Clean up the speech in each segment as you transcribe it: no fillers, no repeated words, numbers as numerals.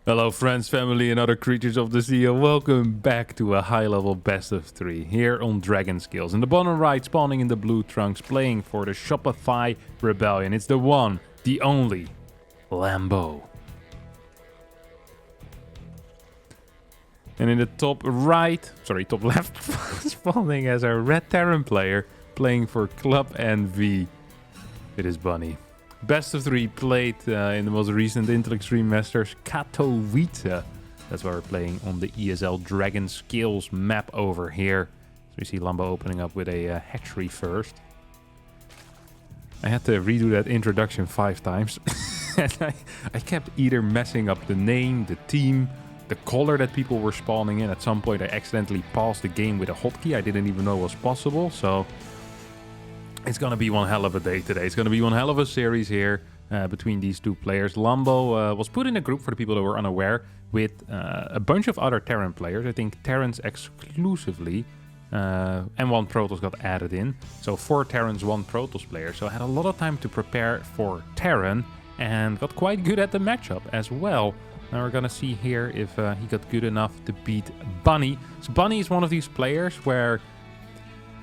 Hello friends, family and other creatures of the sea, and welcome back to a high-level best of 3 here on Dragon Skills. In the bottom right, spawning in the blue trunks, playing for the Shopify Rebellion. It's the one, the only, Lambo. And in the top left, spawning as a Red Terran player, playing for Club NV. It is Bunny. Best of 3 played in the most recent Intel Extreme Masters Katowice. That's why we're playing on the ESL Dragon Skills map over here. So we see Lambo opening up with a hatchery first. I had to redo that introduction 5 times. And I kept either messing up the name, the team, the color that people were spawning in. At some point I accidentally paused the game with a hotkey I didn't even know was possible. So it's going to be one hell of a day today. It's going to be one hell of a series here between these two players. Lambo was put in a group, for the people that were unaware, with a bunch of other Terran players. I think Terrans exclusively. And 1 Protoss got added in. So 4 Terrans, 1 Protoss player. So I had a lot of time to prepare for Terran and got quite good at the matchup as well. Now we're going to see here if he got good enough to beat Bunny. So Bunny is one of these players where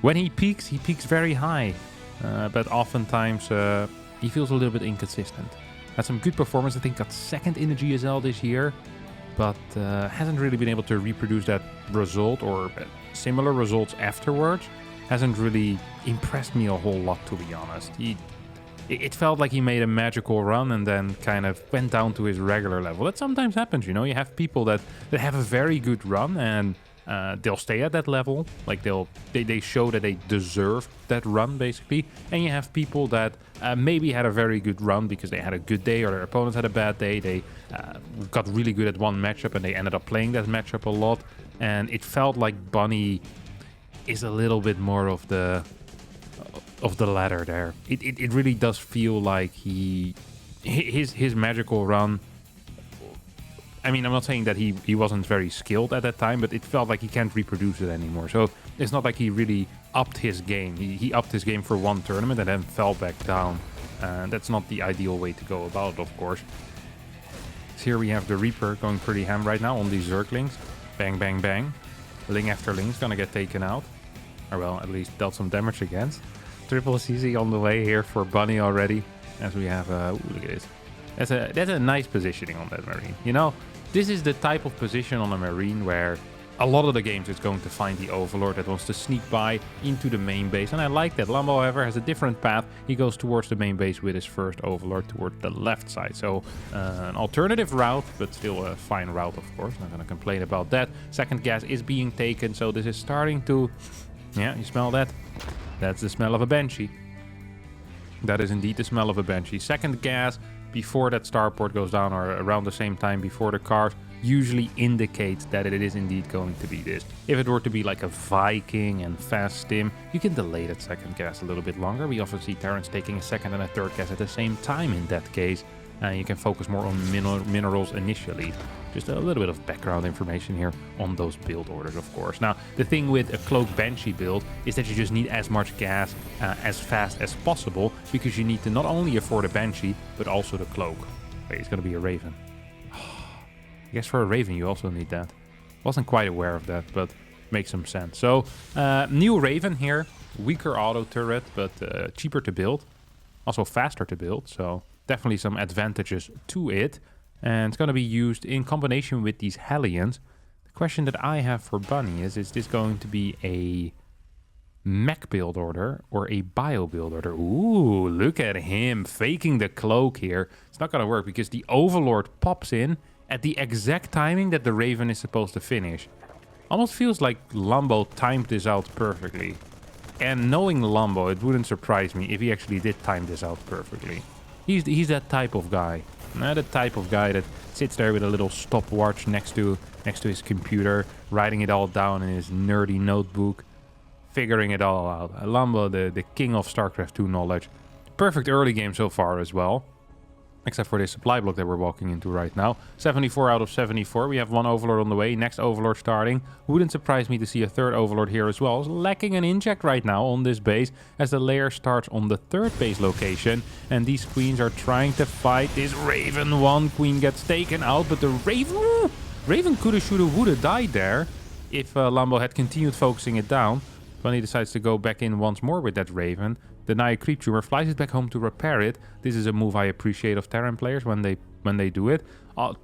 when he peaks very high. But oftentimes he feels a little bit inconsistent. Had some good performance, I think got 2nd in the GSL this year, but hasn't really been able to reproduce that result or similar results afterwards. Hasn't really impressed me a whole lot, to be honest. It felt like he made a magical run and then kind of went down to his regular level. That sometimes happens, you know. You have people that have a very good run and they'll stay at that level, like they show that they deserve that run basically. And you have people that maybe had a very good run because they had a good day or their opponents had a bad day. They got really good at one matchup and they ended up playing that matchup a lot. And it felt like Bunny is a little bit more of the latter there. It really does feel like his magical run. I mean, I'm not saying that he wasn't very skilled at that time, but it felt like he can't reproduce it anymore. So it's not like he really upped his game. He upped his game for 1 tournament and then fell back down. That's not the ideal way to go about it, of course. So here we have the Reaper going pretty ham right now on these Zerglings. Bang, bang, bang. Ling after Ling is going to get taken out. Or well, at least dealt some damage against. Triple CC on the way here for Bunny already. As we have, look at this. That's a nice positioning on that Marine. You know, this is the type of position on a Marine where a lot of the games it's going to find the Overlord that wants to sneak by into the main base. And I like that. Lambo, however, has a different path. He goes towards the main base with his first Overlord toward the left side. So an alternative route, but still a fine route, of course. Not going to complain about that. Second gas is being taken. So this is starting to... Yeah, you smell that? That's the smell of a Banshee. That is indeed the smell of a Banshee. Second gas before that starport goes down or around the same time before the cars usually indicates that it is indeed going to be this. If it were to be like a Viking and fast stim, you can delay that second gas a little bit longer. We often see Terrans taking a second and a third gas at the same time in that case. You can focus more on minerals initially. Just a little bit of background information here on those build orders, of course. Now, the thing with a Cloak Banshee build is that you just need as much gas as fast as possible, because you need to not only afford a Banshee, but also the Cloak. Wait, it's going to be a Raven. I guess for a Raven you also need that. Wasn't quite aware of that, but makes some sense. So, new Raven here. Weaker auto turret, but cheaper to build. Also faster to build, so definitely some advantages to it. And it's going to be used in combination with these Hellions. The question that I have for Bunny is this going to be a mech build order or a bio build order? Ooh, look at him faking the cloak here. It's not going to work because the Overlord pops in at the exact timing that the Raven is supposed to finish. Almost feels like Lambo timed this out perfectly. And knowing Lambo, it wouldn't surprise me if he actually did time this out perfectly. He's that type of guy. Not the type of guy that sits there with a little stopwatch next to his computer, writing it all down in his nerdy notebook, figuring it all out. Lambo, the king of StarCraft 2 knowledge. Perfect early game so far as well. Except for this supply block that we're walking into right now. 74 out of 74. We have one Overlord on the way. Next Overlord starting. Wouldn't surprise me to see a third Overlord here as well. Lacking an inject right now on this base as the layer starts on the third base location. And these queens are trying to fight this Raven. One queen gets taken out, but the Raven coulda, shoulda, woulda died there if Lambo had continued focusing it down. Bunny decides to go back in once more with that Raven. Deny a creep tumor, flies it back home to repair it. This is a move I appreciate of Terran players when they do it.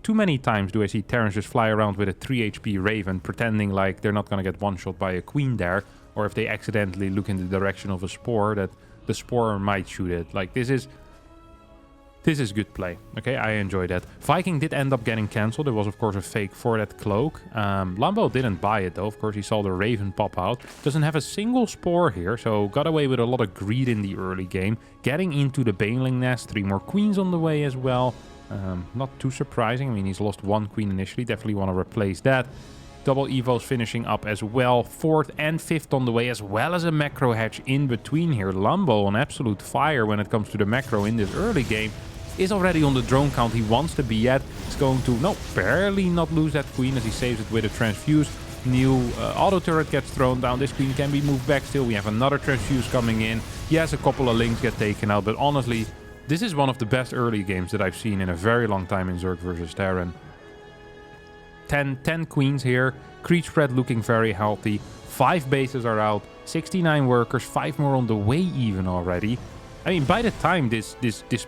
Too many times do I see Terrans just fly around with a 3 HP Raven, pretending like they're not going to get one-shot by a queen there. Or if they accidentally look in the direction of a spore, that the spore might shoot it. Like, this is good play. Okay, I enjoy that. Viking did end up getting cancelled. It was, of course, a fake for that cloak. Lambo didn't buy it, though. Of course, he saw the Raven pop out. Doesn't have a single spore here, so got away with a lot of greed in the early game. Getting into the Baneling nest. 3 more queens on the way as well. Not too surprising. I mean, he's lost 1 queen initially. Definitely want to replace that. Double Evos finishing up as well. 4th and 5th on the way, as well as a macro hatch in between here. Lambo on absolute fire when it comes to the macro in this early game. Is already on the drone count he wants to be at. He's going to, barely not lose that queen as he saves it with a transfuse. New auto turret gets thrown down. This queen can be moved back still. We have another transfuse coming in. Yes, a couple of links get taken out, but honestly, this is one of the best early games that I've seen in a very long time in Zerg versus Terran. 10 queens here. Creep spread looking very healthy. 5 bases are out. 69 workers. 5 more on the way even already. I mean, by the time this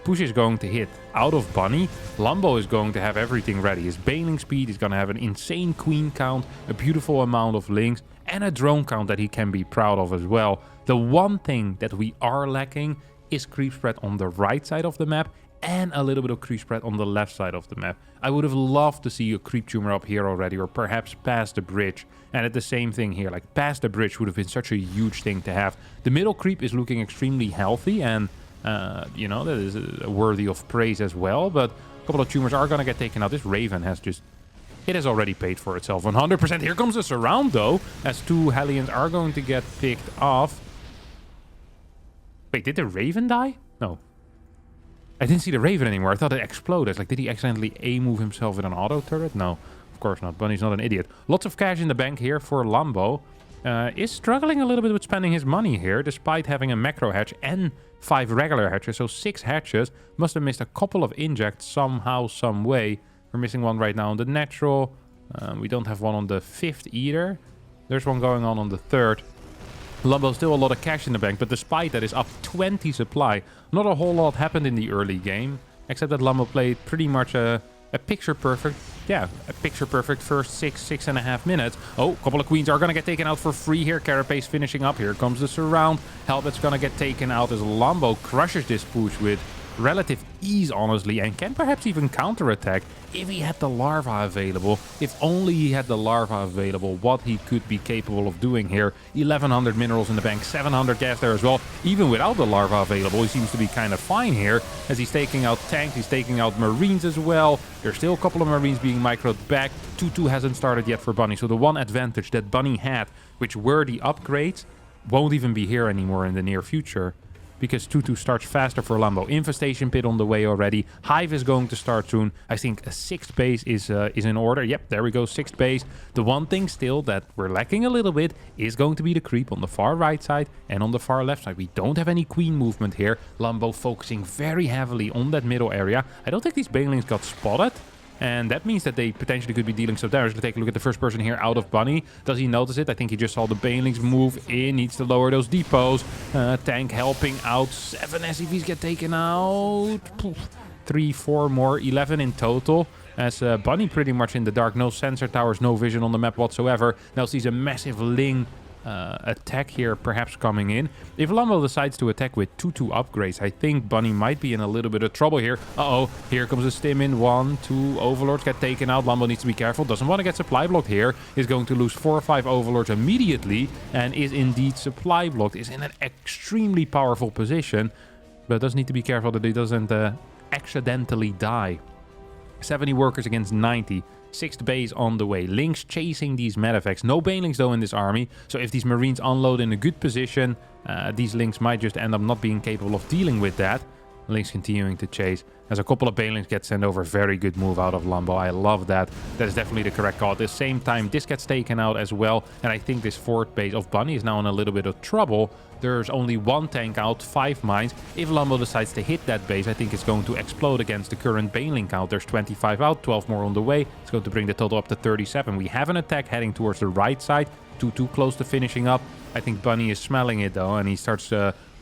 push is going to hit out of Bunny, Lambo is going to have everything ready. His Baneling speed is going to have an insane queen count, a beautiful amount of links, and a drone count that he can be proud of as well. The one thing that we are lacking is creep spread on the right side of the map and a little bit of creep spread on the left side of the map. I would have loved to see a creep tumor up here already, or perhaps past the bridge. And at the same thing here, like past the bridge would have been such a huge thing to have. The middle creep is looking extremely healthy, and that is worthy of praise as well. But a couple of tumors are going to get taken out. This Raven has just... It has already paid for itself 100%. Here comes the surround, though, as 2 Hellions are going to get picked off. Wait, did the Raven die? No. I didn't see the Raven anymore. I thought it exploded. Like, did he accidentally A-move himself with an auto turret? No, of course not. Bunny's not an idiot. Lots of cash in the bank here for Lambo. Is struggling a little bit with spending his money here, despite having a macro hatch and 5 regular hatches. So 6 hatches. Must have missed a couple of injects somehow, some way. We're missing one right now on the natural. We don't have one on the 5th either. There's one going on the 3rd. Lambo still a lot of cash in the bank, but despite that is up 20 supply. Not a whole lot happened in the early game, except that Lambo played pretty much a picture-perfect, a picture-perfect first 6.5 minutes. Oh, a couple of queens are going to get taken out for free here. Carapace finishing up. Here comes the surround. Helmet's going to get taken out as Lambo crushes this push with relative ease, honestly, and can perhaps even counterattack if he had the larva available. If only he had the larva available, what he could be capable of doing here. 1100 minerals in the bank, 700 gas there as well. Even without the larva available, he seems to be kind of fine here, as he's taking out tanks, he's taking out marines as well. There's still a couple of marines being microed back. 2-2 hasn't started yet for Bunny, so the one advantage that Bunny had, which were the upgrades, won't even be here anymore in the near future. Because 2-2 starts faster for Lambo. Infestation pit on the way already. Hive is going to start soon. I think a 6th base is in order. Yep, there we go, 6th base. The one thing still that we're lacking a little bit is going to be the creep on the far right side and on the far left side. We don't have any queen movement here. Lambo focusing very heavily on that middle area. I don't think these banelings got spotted. And that means that they potentially could be dealing some damage. Let's take a look at the first person here out of Bunny. Does he notice it? I think he just saw the banelings move in. Needs to lower those depots. Tank helping out. 7 SCVs get taken out. 3, 4 more. 11 in total. As Bunny pretty much in the dark. No sensor towers, no vision on the map whatsoever. Now sees a massive Ling attack here perhaps coming in. If Lambo decides to attack with 2-2 upgrades, I think Bunny might be in a little bit of trouble here. Uh-oh, here comes a stim in. 1, 2 overlords get taken out. Lambo needs to be careful. Doesn't want to get supply blocked here. Is going to lose 4 or 5 overlords immediately and is indeed supply blocked. Is in an extremely powerful position, but does need to be careful that he doesn't accidentally die. 70 workers against 90. 6th base on the way. Lynx chasing these medevacs. No banelings though in this army. So if these marines unload in a good position, these Lynx might just end up not being capable of dealing with that. Lynx continuing to chase. As a couple of Banelings get sent over. Very good move out of Lambo. I love that. That is definitely the correct call. At the same time, this gets taken out as well. And I think this fourth base of Bunny is now in a little bit of trouble. There's only one tank out, 5 mines. If Lambo decides to hit that base, I think it's going to explode against the current Baneling count. There's 25 out, 12 more on the way. It's going to bring the total up to 37. We have an attack heading towards the right side. Too close to finishing up. I think Bunny is smelling it though, and he starts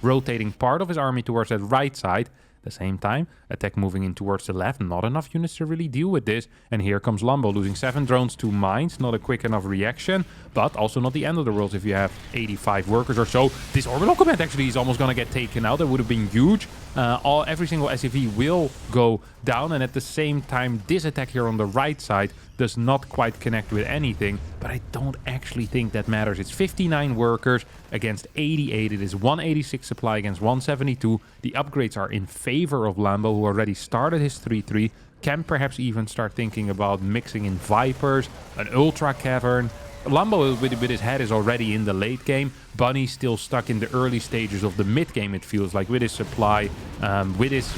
rotating part of his army towards that right side. At the same time, attack moving in towards the left. Not enough units to really deal with this. And here comes Lambo losing 7 drones to mines. Not a quick enough reaction, but also not the end of the world if you have 85 workers or so. This orbital command actually is almost going to get taken out. That would have been huge. Every single SCV will go down, and at the same time, this attack here on the right side does not quite connect with anything, but I don't actually think that matters. It's 59 workers against 88. It is 186 supply against 172. The upgrades are in favor of Lambo, who already started his 3-3. Can perhaps even start thinking about mixing in Vipers, an Ultra Cavern. Lambo with his head is already in the late game. Bunny's still stuck in the early stages of the mid game, it feels like, with his supply, with his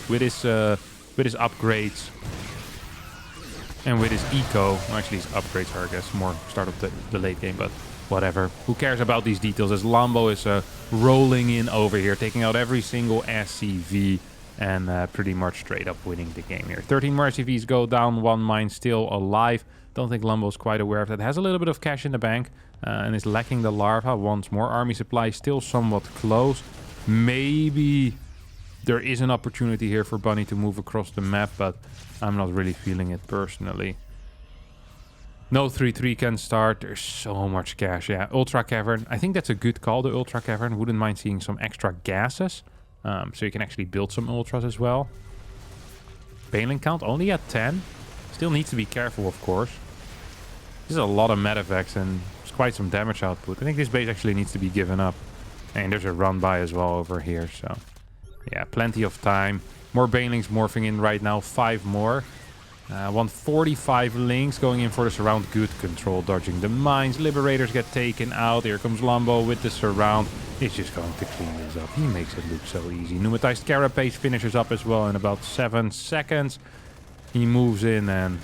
upgrades. And with his eco, well, actually his upgrades are, I guess, more start of the late game, but whatever. Who cares about these details as Lambo is rolling in over here, taking out every single SCV and pretty much straight up winning the game here. 13 more SCVs go down, 1 mine still alive. Don't think Lambo's quite aware of that. Has a little bit of cash in the bank and is lacking the larva once more. Army supply still somewhat close. Maybe there is an opportunity here for Bunny to move across the map, but I'm not really feeling it personally. No 3-3 can start. There's so much cash. Yeah, Ultra Cavern. I think that's a good call, the Ultra Cavern. Wouldn't mind seeing some extra gases. So you can actually build some Ultras as well. Baneling count only at 10. Still needs to be careful, of course. This is a lot of medevacs and it's quite some damage output. I think this base actually needs to be given up. And there's a run by as well over here, so... yeah, plenty of time. More Banelings morphing in right now. 5 more. 145 links going in for the surround. Good control, dodging the mines. Liberators get taken out. Here comes Lambo with the surround. He's just going to clean this up. He makes it look so easy. Pneumatized Carapace finishes up as well in about 7 seconds. He moves in and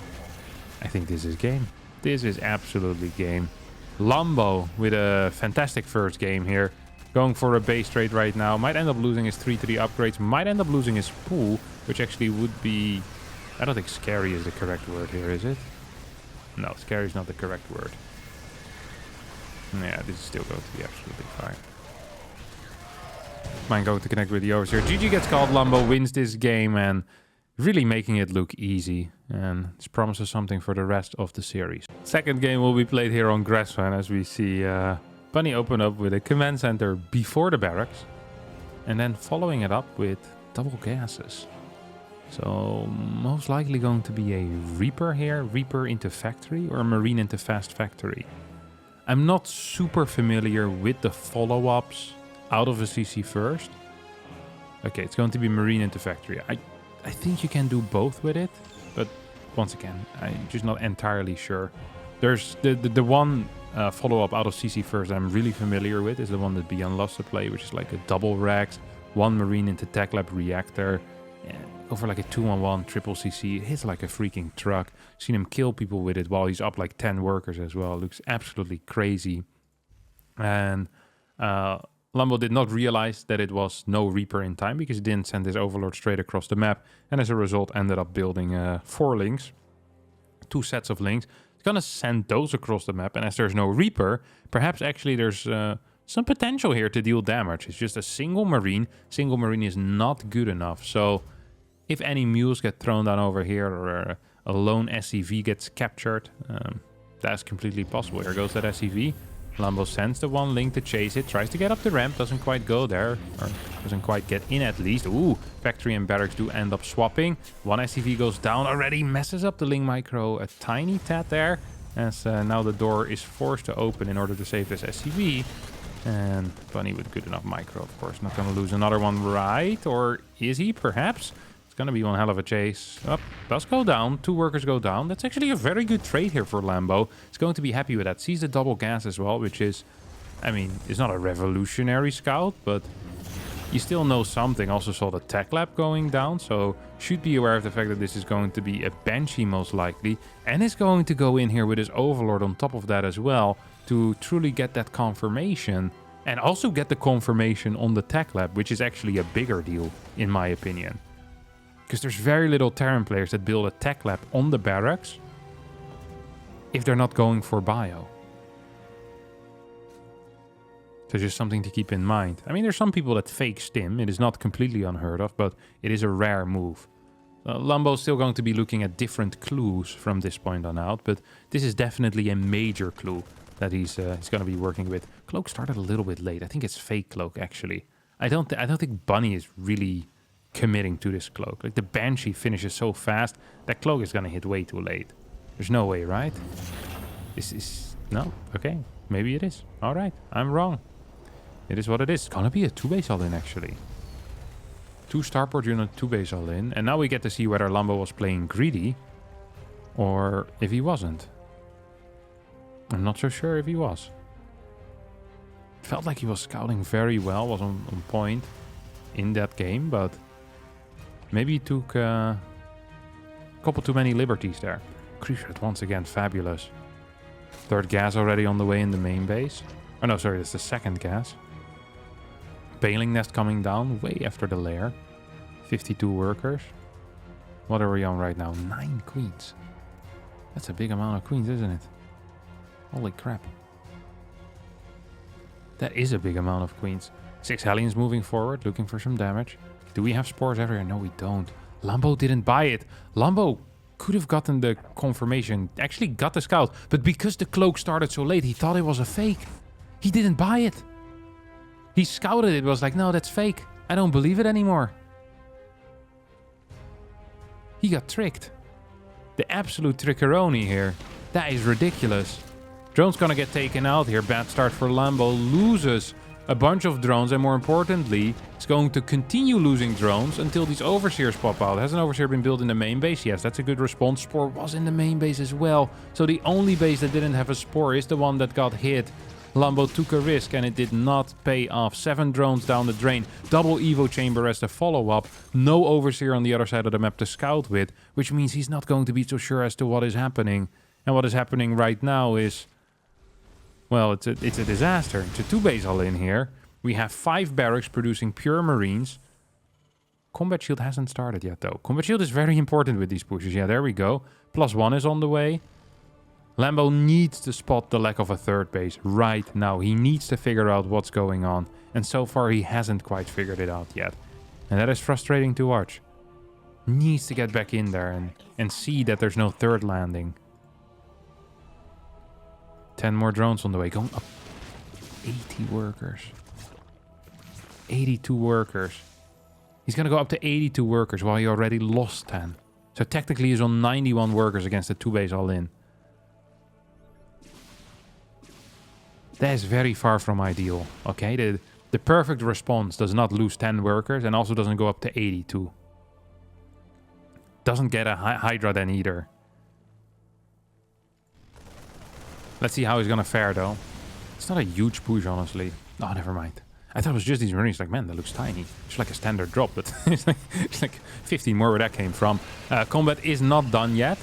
I think this is game. This is absolutely game. Lambo with a fantastic first game here. Going for a base trade right now. Might end up losing his 3-3 upgrades. Might end up losing his pool, which actually would be... I don't think scary is the correct word here, is it? No, scary is not the correct word. Yeah, this is still going to be absolutely fine. Mine going to connect with the overseer. GG gets called. Lambo wins this game and really making it look easy. And this promises something for the rest of the series. Second game will be played here on Grassfan as we see... Bunny open up with a command center before the barracks and then following it up with double gases. So most likely going to be a Reaper here, Reaper into factory or a Marine into fast factory. I'm not super familiar with the follow-ups out of a CC first. Okay, it's going to be Marine into factory. I think you can do both with it, but once again, I'm just not entirely sure. There's the one... follow-up out of CC first I'm really familiar with is the one that Beyond loves to play, which is like a double Rax, 1 Marine into Tech Lab Reactor, go for like a 2-on-1 triple CC. It hits like a freaking truck. Seen him kill people with it while he's up like 10 workers as well. It looks absolutely crazy. And Lambo did not realize that it was no Reaper in time because he didn't send his Overlord straight across the map, and as a result ended up building 4 links, 2 sets of links. Gonna send those across the map, and as there's no Reaper, perhaps actually there's some potential here to deal damage. It's just a single Marine. Single Marine is not good enough, so if any mules get thrown down over here or a lone SCV gets captured, that's completely possible. Here goes that SCV. Lambo sends the 1 link to chase it, tries to get up the ramp, doesn't quite go there, or doesn't quite get in at least. Ooh, factory and barracks do end up swapping. 1 SCV goes down already, messes up the link micro a tiny tad there, as now the door is forced to open in order to save this SCV. And Bunny with good enough micro, of course, not going to lose another one, right? Or is he, perhaps? It's going to be one hell of a chase. Up, does go down. 2 workers go down. That's actually a very good trade here for Lambo. He's going to be happy with that. Sees the double gas as well, which is, I mean, it's not a revolutionary scout, but you still know something. Also saw the tech lab going down, so should be aware of the fact that this is going to be a Banshee most likely, and is going to go in here with his Overlord on top of that as well to truly get that confirmation, and also get the confirmation on the tech lab, which is actually a bigger deal in my opinion. Because there's very little Terran players that build a tech lab on the barracks if they're not going for bio. So just something to keep in mind. I mean, there's some people that fake stim. It is not completely unheard of, but it is a rare move. Lambo's still going to be looking at different clues from this point on out, but this is definitely a major clue that he's going to be working with. Cloak started a little bit late. I think it's fake Cloak, actually. I don't think Bunny is really committing to this Cloak. Like, the Banshee finishes so fast, that Cloak is going to hit way too late. There's no way, right? This is... No? Okay. Maybe it is. All right. I'm wrong. It is what it is. It's going to be a 2-base all-in, actually. 2 starport unit, 2-base all-in. And now we get to see whether Lambo was playing greedy or if he wasn't. I'm not so sure if he was. Felt like he was scouting very well, was on point in that game, but maybe he took a couple too many liberties there. Creature once again fabulous. 3rd gas already on the way in the main base. Oh no, sorry, that's the 2nd gas. Baling nest coming down way after the lair. 52 workers. What are we on right now? 9 queens. That's a big amount of queens, isn't it? Holy crap. That is a big amount of queens. 6 Hellions moving forward, looking for some damage. Do we have spores everywhere? No, we don't. Lambo didn't buy it. Lambo could have gotten the confirmation. Actually got the scout. But because the Cloak started so late, he thought it was a fake. He didn't buy it. He scouted it, was like, no, that's fake. I don't believe it anymore. He got tricked. The absolute trickeroni here. That is ridiculous. Drone's gonna get taken out here. Bad start for Lambo. Loses a bunch of drones, and more importantly, is going to continue losing drones until these Overseers pop out. Has an Overseer been built in the main base? Yes, that's a good response. Spore was in the main base as well. So the only base that didn't have a Spore is the one that got hit. Lambo took a risk and it did not pay off. 7 drones down the drain. Double Evo chamber as the follow-up. No Overseer on the other side of the map to scout with, which means he's not going to be so sure as to what is happening. And what is happening right now is... well, it's a disaster. It's a 2-base all-in here. We have 5 barracks producing pure Marines. Combat Shield hasn't started yet, though. Combat Shield is very important with these pushes. Yeah, there we go. +1 is on the way. Lambo needs to spot the lack of a 3rd base right now. He needs to figure out what's going on. And so far, he hasn't quite figured it out yet. And that is frustrating to watch. Needs to get back in there and see that there's no 3rd landing. 10 more drones on the way. Going up. 80 workers. 82 workers. He's going to go up to 82 workers while he already lost 10. So technically he's on 91 workers against the 2-base all-in. That is very far from ideal. Okay, the perfect response does not lose 10 workers and also doesn't go up to 82. Doesn't get a Hydra then either. Let's see how he's gonna fare though. It's not a huge push, honestly. Oh, never mind. I thought it was just these Marines. Like, man, that looks tiny. It's like a standard drop, but it's like 15 more where that came from. Combat is not done yet.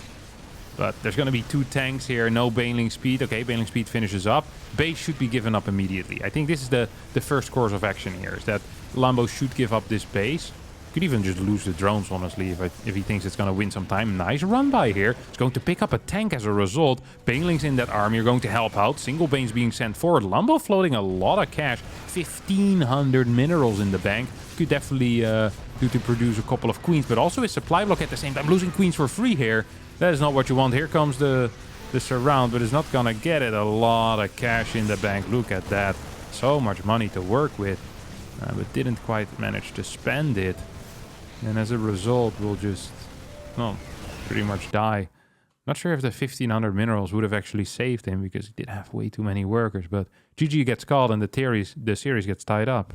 But there's going to be 2 tanks here. No Baneling speed. Okay, Baneling speed finishes up. Base should be given up immediately. I think this is the first course of action here. Is that Lambo should give up this base. Could even just lose the drones, honestly, if he thinks it's going to win some time. Nice run by here. It's going to pick up a tank as a result. Banelings in that army are going to help out. Single Banes being sent forward. Lambo floating a lot of cash. 1,500 minerals in the bank. Could definitely do to produce a couple of queens. But also his supply block at the same time. Losing queens for free here. That is not what you want. Here comes the surround, but it's not going to get it. A lot of cash in the bank. Look at that. So much money to work with. But didn't quite manage to spend it. And as a result, we'll just, well, pretty much die. Not sure if the 1,500 minerals would have actually saved him, because he did have way too many workers. But GG gets called and the series gets tied up.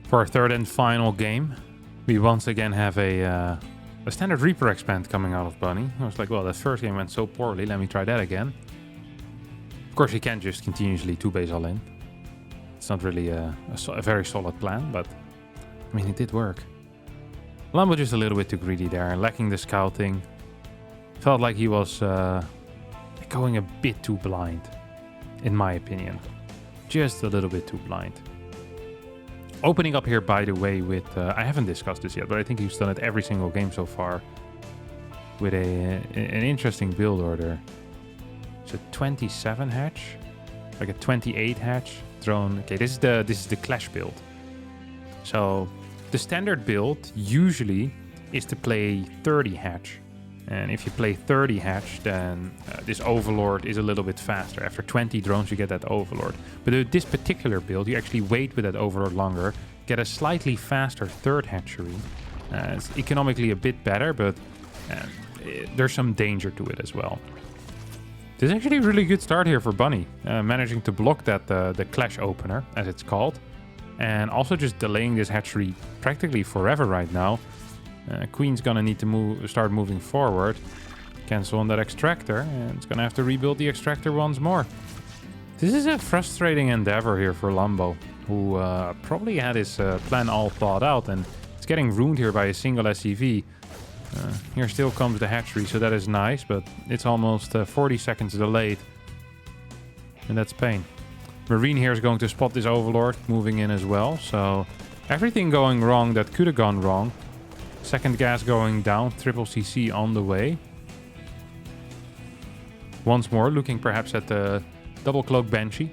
For our 3rd and final game, we once again have a standard Reaper expand coming out of Bunny. I was like, well, that first game went so poorly, let me try that again. Of course, you can't just continuously 2-base all in. It's not really a very solid plan, but I mean, it did work. Lambo just a little bit too greedy there, lacking the scouting. Felt like he was going a bit too blind, in my opinion. Just a little bit too blind. Opening up here, by the way, with... I haven't discussed this yet, but I think he's done it every single game so far. With an interesting build order. It's a 27 hatch. Like a 28 hatch. Drone. Okay, this is the Clash build. So, the standard build usually is to play 30 hatch. And if you play 30 hatch, then this Overlord is a little bit faster. After 20 drones, you get that Overlord. But with this particular build, you actually wait with that Overlord longer, get a slightly faster third hatchery. It's economically a bit better, but there's some danger to it as well. This is actually a really good start here for Bunny. Managing to block that the Clash opener, as it's called. And also just delaying this hatchery practically forever right now. Queen's gonna need to start moving forward. Cancel on that extractor, and it's gonna have to rebuild the extractor once more. This is a frustrating endeavor here for Lambo, who probably had his plan all thought out, and it's getting ruined here by a single SCV. Here still comes the hatchery, so that is nice, but it's almost 40 seconds delayed. And that's pain. Marine here is going to spot this Overlord moving in as well, so everything going wrong that could have gone wrong. Second gas going down, triple CC on the way. Once more, looking perhaps at the double cloak Banshee.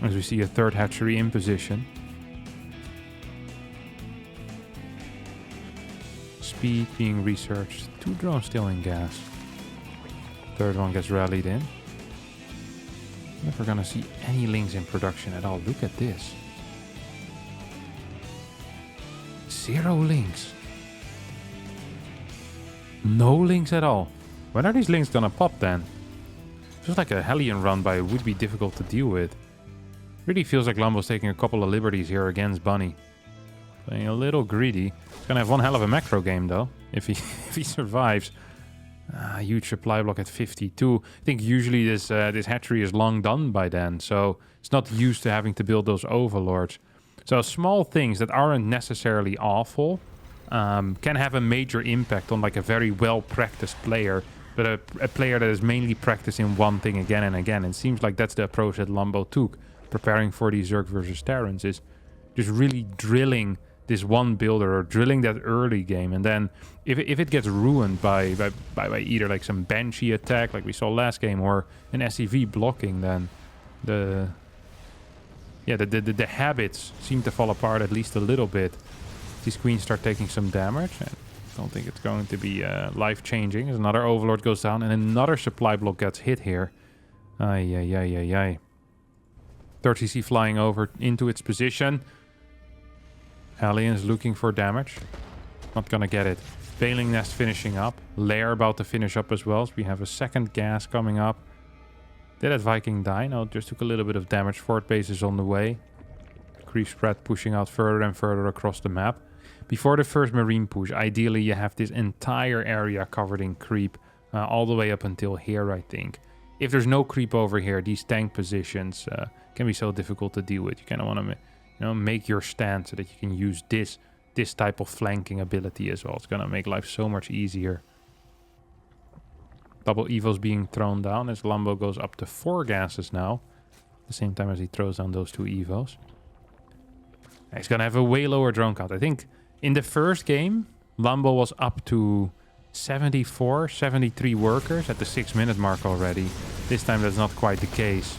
As we see a third hatchery in position. Speed being researched. 2 drones still in gas. Third one gets rallied in. Never gonna see any links in production at all. Look at this. 0 links. No links at all. When are these links gonna pop then? Feels like a Hellion run by would be difficult to deal with. Really feels like Lambo's taking a couple of liberties here against Bunny. Playing a little greedy. He's gonna have one hell of a macro game though, if he survives. Huge supply block at 52. I think usually this hatchery is long done by then, so it's not used to having to build those Overlords. So small things that aren't necessarily awful can have a major impact on like a very well-practiced player, but a player that is mainly practicing one thing again and again. It seems like that's the approach that Lambo took, preparing for these Zerg versus Terrans, is just really drilling this one builder or drilling that early game. And then if it gets ruined by either like some Banshee attack like we saw last game or an SCV blocking, then the habits seem to fall apart at least a little bit. These queens start taking some damage. I don't think it's going to be life-changing. As another Overlord goes down and another supply block gets hit here. Ay. 30C flying over into its position. Aliens looking for damage. Not gonna get it. Baling Nest finishing up. Lair about to finish up as well. So we have a second gas coming up. Did that Viking die? No, just took a little bit of damage. Fort base is on the way. Creep spread pushing out further and further across the map. Before the first Marine push, ideally you have this entire area covered in creep. All the way up until here, I think. If there's no creep over here, these tank positions can be so difficult to deal with. You kind of want to make your stand so that you can use this type of flanking ability as well. It's going to make life so much easier. Double evos being thrown down as Lambo goes up to 4 gases now. At the same time as he throws down those 2 evos. He's going to have a way lower drone count. I think in the first game, Lambo was up to 74, 73 workers at the 6-minute mark already. This time that's not quite the case.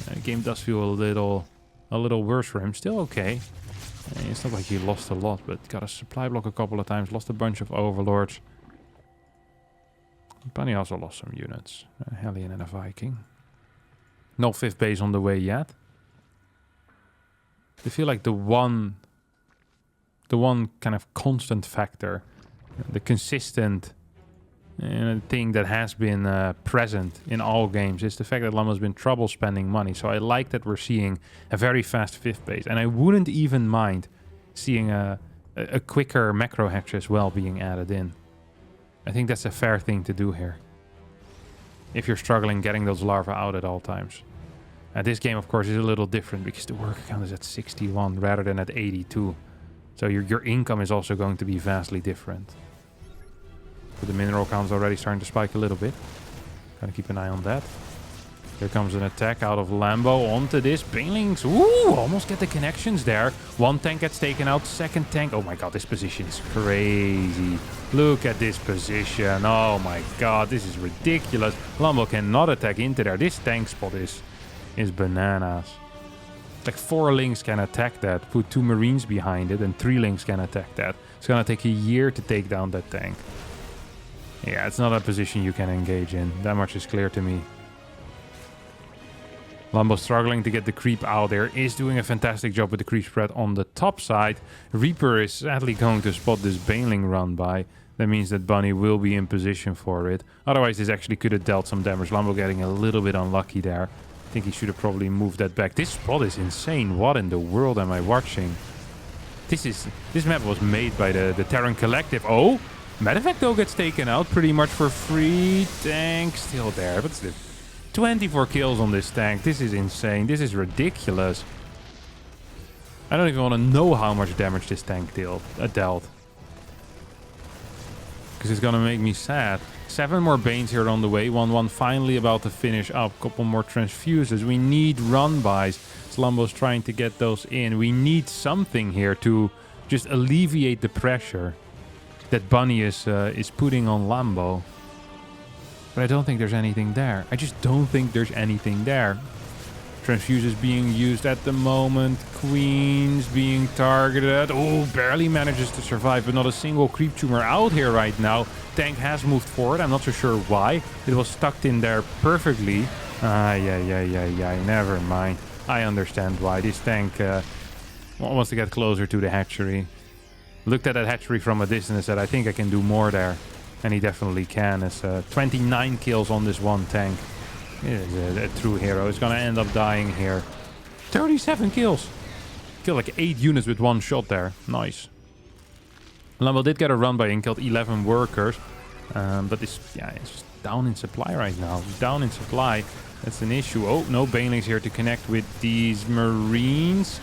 The game does feel a little worse for him. Still okay. It's not like he lost a lot, but got a supply block a couple of times. Lost a bunch of Overlords. Bunny also lost some units. A Hellion and a Viking. No 5th base on the way yet. I feel like the one kind of constant factor, the consistent thing that has been present in all games is the fact that Lambo's been trouble spending money. So I like that we're seeing a very fast 5th base. And I wouldn't even mind seeing a quicker macro hatch as well being added in. I think that's a fair thing to do here. If you're struggling getting those larvae out at all times. This game, of course, is a little different because the worker count is at 61 rather than at 82. So your income is also going to be vastly different. But the mineral count is already starting to spike a little bit. Gotta keep an eye on that. Here comes an attack out of Lambo onto this. Banelings, ooh, almost get the connections there. One tank gets taken out, second tank. Oh my god, this position is crazy. Look at this position. Oh my god, this is ridiculous. Lambo cannot attack into there. This tank spot is bananas. Like 4 links can attack that. Put 2 marines behind it and 3 links can attack that. It's gonna take a year to take down that tank. Yeah, it's not a position you can engage in. That much is clear to me. Lambo struggling to get the creep out there. Is doing a fantastic job with the creep spread on the top side. Reaper is sadly going to spot this Baneling run by. That means that Bunny will be in position for it. Otherwise, this actually could have dealt some damage. Lambo getting a little bit unlucky there. I think he should have probably moved that back. This spot is insane. What in the world am I watching? This map was made by the Terran Collective. Oh, Medevac though gets taken out pretty much for free. Tank still there. What's this? 24 kills on this tank. This is insane. This is ridiculous. I don't even want to know how much damage this tank dealt. Because it's going to make me sad. 7 more Banes here on the way. 1-1 finally about to finish up. Couple more transfuses. We need run-bys. Lambo's trying to get those in. We need something here to just alleviate the pressure that Bunny is putting on Lambo. But I don't think there's anything there. I just don't think there's anything there. Transfuses being used at the moment. Queens being targeted. Oh, barely manages to survive, but not a single creep tumor out here right now. Tank has moved forward. I'm not so sure why. It was tucked in there perfectly. Yeah. Never mind. I understand why. This tank wants to get closer to the hatchery. Looked at that hatchery from a distance and said, I think I can do more there. And he definitely can. It's 29 kills on this one tank. He is a true hero. He's going to end up dying here. 37 kills. Killed like 8 units with 1 shot there. Nice. Lambo did get a run by and killed 11 workers. But it's just down in supply right now. Down in supply. That's an issue. Oh, no Banelings here to connect with these Marines.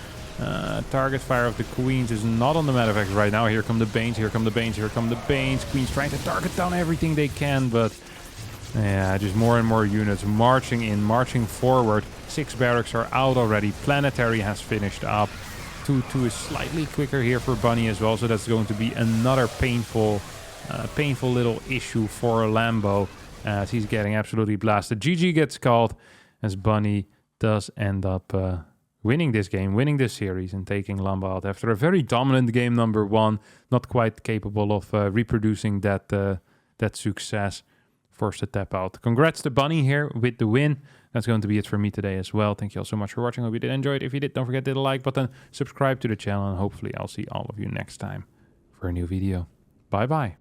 Target fire of the Queens is not on the Medevacs right now. Here come the Banes, here come the Banes, here come the Banes. Queens trying to target down everything they can, but yeah, just more and more units marching in, marching forward. 6 barracks are out already. Planetary has finished up. 2-2 is slightly quicker here for Bunny as well, so that's going to be another painful little issue for Lambo as he's getting absolutely blasted. GG gets called as Bunny does end up winning this game, winning this series, and taking Lambo out after a very dominant game number 1. Not quite capable of reproducing that success. Forced to tap out. Congrats to Bunny here with the win. That's going to be it for me today as well. Thank you all so much for watching. Hope you did enjoy it. If you did, don't forget to hit the like button, subscribe to the channel, and hopefully I'll see all of you next time for a new video. Bye bye.